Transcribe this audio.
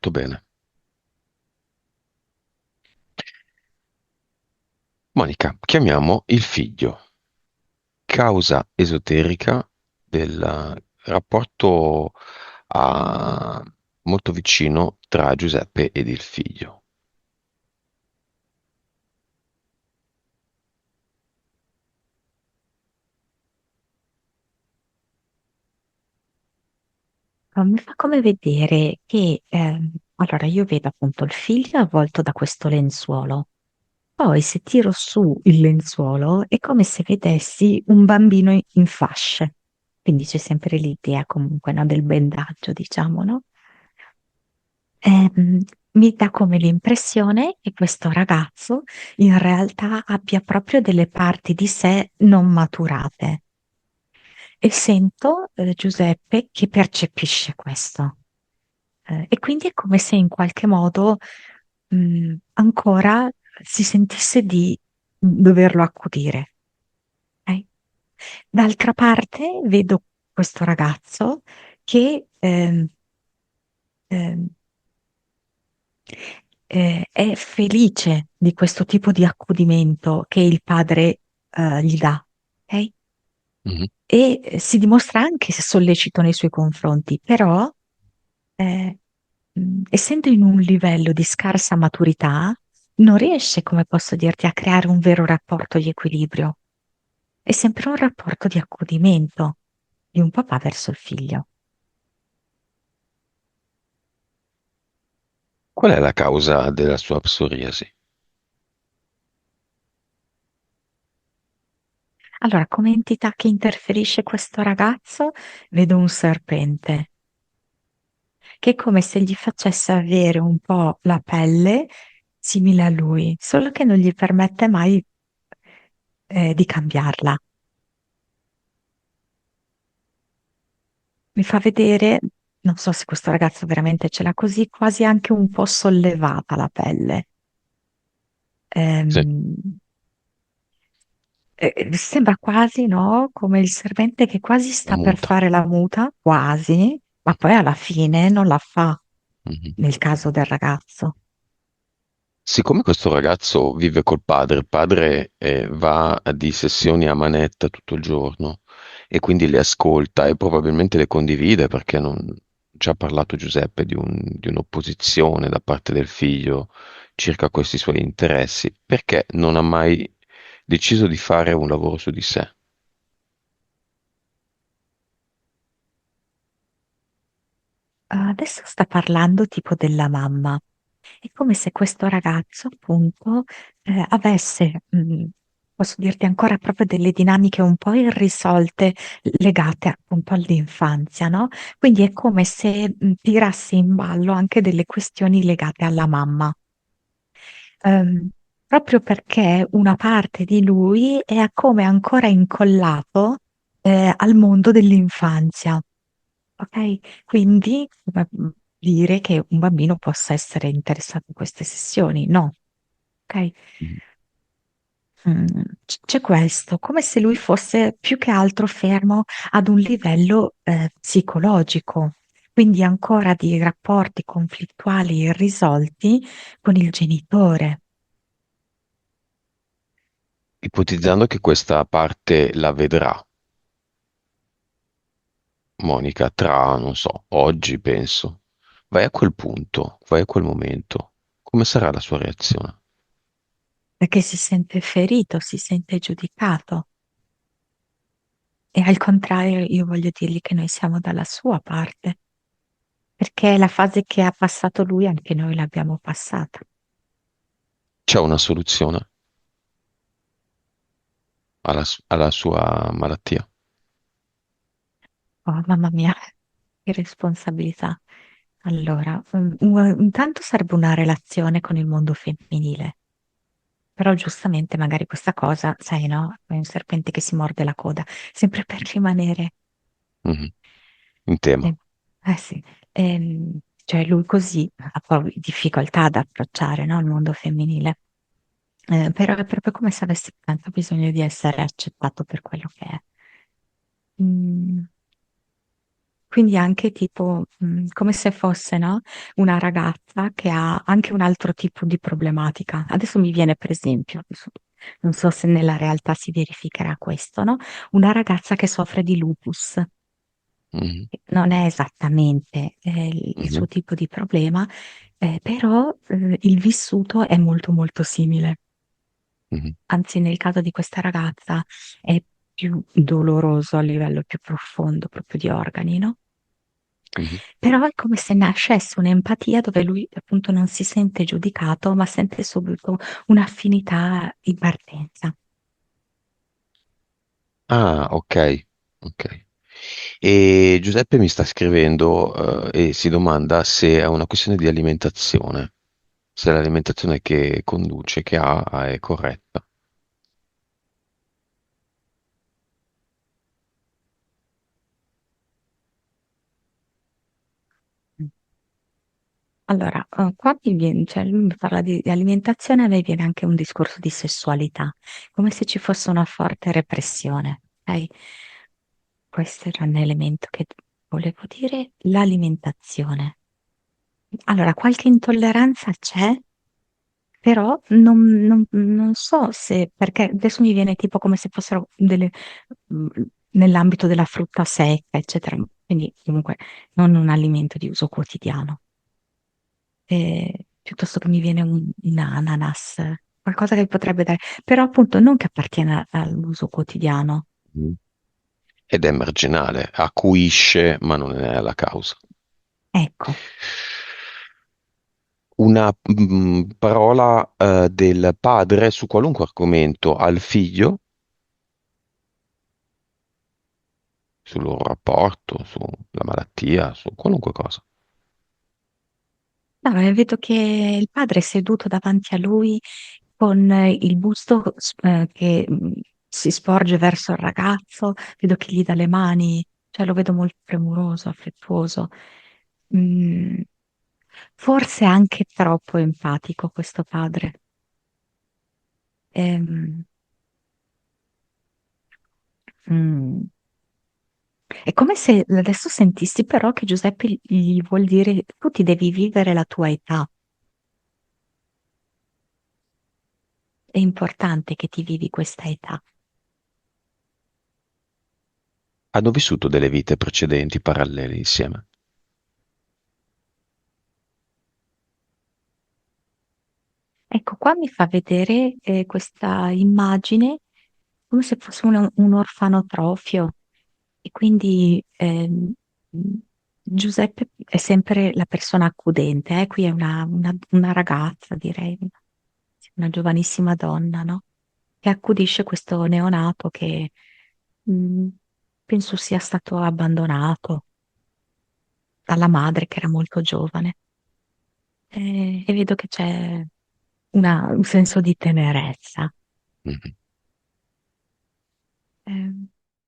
molto bene. Monica, chiamiamo il figlio, causa esoterica del rapporto molto vicino tra Giuseppe ed il figlio. Mi fa come vedere che, allora io vedo appunto il figlio avvolto da questo lenzuolo. Poi se tiro su il lenzuolo è come se vedessi un bambino in fasce. Quindi c'è sempre l'idea comunque, no, del bendaggio, diciamo, no? Ehm, Mi dà come l'impressione che questo ragazzo in realtà abbia proprio delle parti di sé non maturate. E sento, Giuseppe che percepisce questo. E quindi è come se in qualche modo, ancora si sentisse di doverlo accudire. Okay? D'altra parte vedo questo ragazzo che, ehm, è felice di questo tipo di accudimento che il padre, gli dà, okay? Mhm. E si dimostra anche sollecito nei suoi confronti, però essendo in un livello di scarsa maturità, non riesce, come posso dirti, a creare un vero rapporto di equilibrio. È sempre un rapporto di accudimento di un papà verso il figlio. Qual è la causa della sua psoriasi? Allora, come entità che interferisce questo ragazzo, vedo un serpente, che è come se gli facesse avere un po' la pelle simile a lui, solo che non gli permette mai, di cambiarla. Mi fa vedere, non so se questo ragazzo veramente ce l'ha così, quasi anche un po' sollevata la pelle. Sì, Ehm, Sembra quasi, no? Come il serpente che quasi la sta per muta. fare la muta, quasi, ma poi alla fine non la fa, Mhm. nel caso del ragazzo. Siccome questo ragazzo vive col padre, il padre va di sessioni a manetta tutto il giorno e quindi le ascolta e probabilmente le condivide perché non ci ha parlato Giuseppe di un'opposizione da parte del figlio circa questi suoi interessi, perché non ha mai deciso di fare un lavoro su di sé. Adesso sta parlando tipo della mamma. È come se questo ragazzo, appunto, avesse, posso dirti ancora proprio delle dinamiche un po' irrisolte legate appunto all'infanzia, no? Quindi è come se, tirasse in ballo anche delle questioni legate alla mamma. Ehm, Proprio perché una parte di lui è come ancora incollato, al mondo dell'infanzia. Ok? Quindi, come dire che un bambino possa essere interessato a queste sessioni? No, ok? Mhm. C'è questo, come se lui fosse più che altro fermo ad un livello psicologico, quindi ancora di rapporti conflittuali irrisolti con il genitore. Ipotizzando che questa parte la vedrà Monica tra, non so, oggi penso, vai a quel punto, vai a quel momento, come sarà la sua reazione? Perché si sente ferito, si sente giudicato. E al contrario, io voglio dirgli che noi siamo dalla sua parte, perché la fase che ha passato lui anche noi l'abbiamo passata. C'è una soluzione alla sua malattia? Oh, mamma mia, che responsabilità. Allora, intanto serve una relazione con il mondo femminile, però giustamente magari questa cosa, sai, no? È un serpente che si morde la coda, sempre per rimanere. Mhm. In tema. Eh, sì, cioè lui così ha poi difficoltà ad approcciare, no, il mondo femminile. Però è proprio come se avesse tanto bisogno di essere accettato per quello che è. Mm, Quindi anche tipo, come se fosse, no? Una ragazza che ha anche un altro tipo di problematica. Adesso mi viene per esempio, adesso non so se nella realtà si verificherà questo, no? Una ragazza che soffre di lupus. Mhm, Non è esattamente il mhm, suo tipo di problema, però il vissuto è molto molto simile. mhm, Anzi, nel caso di questa ragazza è più doloroso a livello più profondo, proprio di organi, no? mhm. Però è come se nascesse un'empatia dove lui appunto non si sente giudicato, ma sente subito un'affinità in partenza. Ah, ok, ok. E Giuseppe mi sta scrivendo, e si domanda se è una questione di alimentazione, se l'alimentazione che conduce, che ha, è corretta. Allora, qua mi viene, cioè lui mi parla di alimentazione, a me viene anche un discorso di sessualità, come se ci fosse una forte repressione, ok? Questo era un elemento che volevo dire, l'alimentazione. Allora, qualche intolleranza c'è, però non so se, perché adesso mi viene tipo come se fossero delle, mh, nell'ambito della frutta secca, eccetera, quindi comunque non un alimento di uso quotidiano. Piuttosto che mi viene un ananas, qualcosa che potrebbe dare, però appunto non che appartiene all'uso quotidiano. Mm. Ed è marginale, acuisce, ma non è la causa. Ecco, Una parola del padre su qualunque argomento al figlio, sul loro rapporto, sulla malattia, su qualunque cosa. no, vedo che il padre è seduto davanti a lui con il busto che si sporge verso il ragazzo, vedo che gli dà le mani, cioè lo vedo molto premuroso, affettuoso. Mm, forse anche troppo empatico questo padre. Ehm, mm, È come se adesso sentissi però che Giuseppe gli vuol dire tu ti devi vivere la tua età, è importante che ti vivi questa età. Hanno vissuto delle vite precedenti parallele insieme. Ecco, qua mi fa vedere questa immagine come se fosse un orfanotrofio e quindi Giuseppe è sempre la persona accudente, qui è una ragazza, direi, una giovanissima donna, no? Che accudisce questo neonato che mh, penso sia stato abbandonato dalla madre che era molto giovane e vedo che c'è un senso di tenerezza. Mhm.